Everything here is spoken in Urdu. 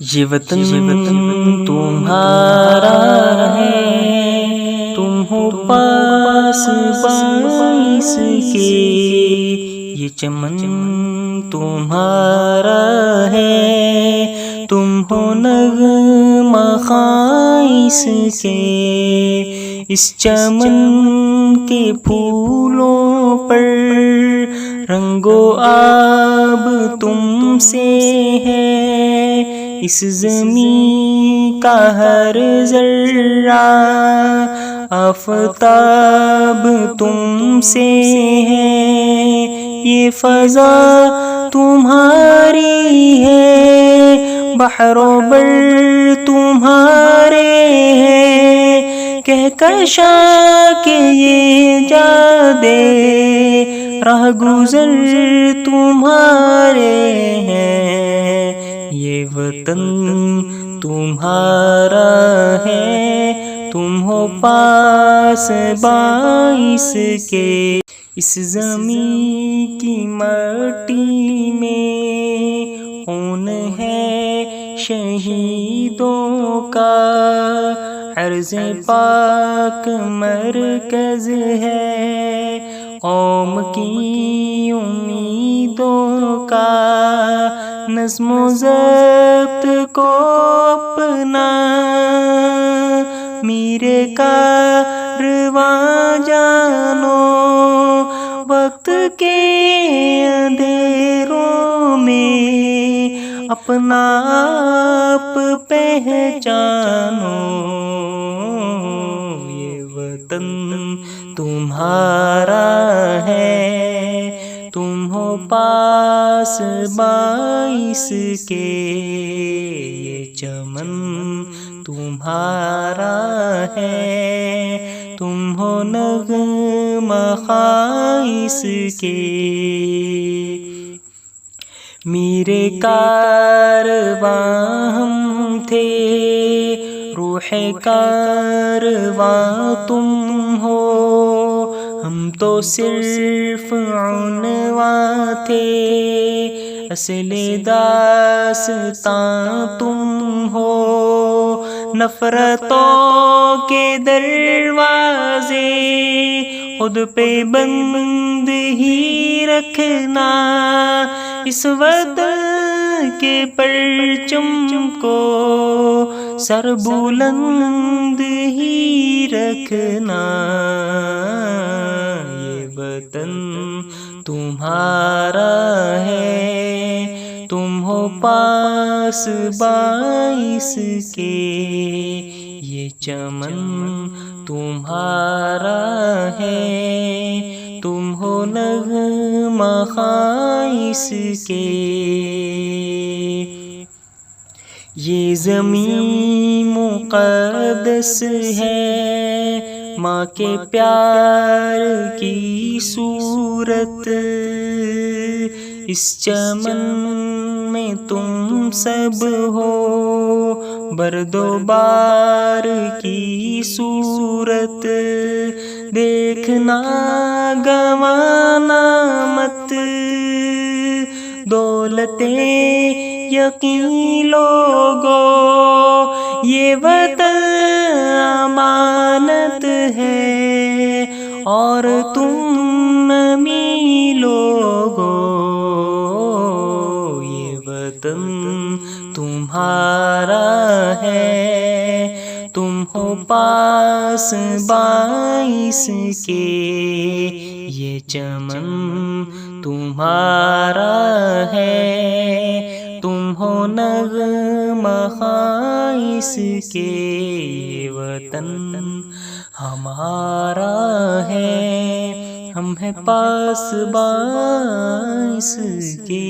یہ وطن تمہارا ہے، تم ہو پاس باعث کے، یہ چمن تمہارا ہے، تم ہو نغمہ خائص کے، اس چمن کے پھولوں پر رنگ و آب تم سے ہے، اس زمین کا ہر ذرہ آفتاب تم سے ہے، یہ فضا تمہاری ہے، بحر و بر تمہارے ہیں، کہکشاں کہ یہ جادے راہ گزر تمہارے ہیں، یہ وطن تمہارا ہے، تم ہو پاس باعث کے، اس زمین کی مٹی میں خون ہے شہیدوں کا، عرض پاک مرکز ہے قوم کی امیدوں کا، نظم و ضبط کو اپنا میرے کارواں جانو، وقت کے اندھیروں میں اپنا آپ پہچانو، یہ وطن تمہارا ہے، تم ہو پاس باعث کے، یہ چمن تمہارا ہے، تم ہو نغمہ خائص کے، میرے کارواں ہم تھے، روح کارواں تم ہو، ہم تو صرف عنواں تھے، اصل داستاں تم ہو، نفرتوں کے دروازے خود پہ بند ہی رکھنا، اس وطن کے پرچم کو سر بلند ہی رکھنا، یہ وطن تمہارا ہے، تم ہو پاس باعث کے، یہ چمن تمہارا ہے، تم ہو نغمہ خائص کے، یہ زمین مقدس ہے، ماں کے پیار کی صورت، اس چمن میں تم سب ہو، برد و بار کی صورت، دیکھنا گوانا مت، دولت یقین لوگو، یہ وطن امانت ہے، اور تم نمی لوگو، یہ وطن تمہارا ہے، تم ہو پاس باعث کے، یہ چمن تمہارا ہے، تم ہو نغمہ خائص کے، یہ وطن ہمارا ہے، ہم ہیں پاس باعث کے۔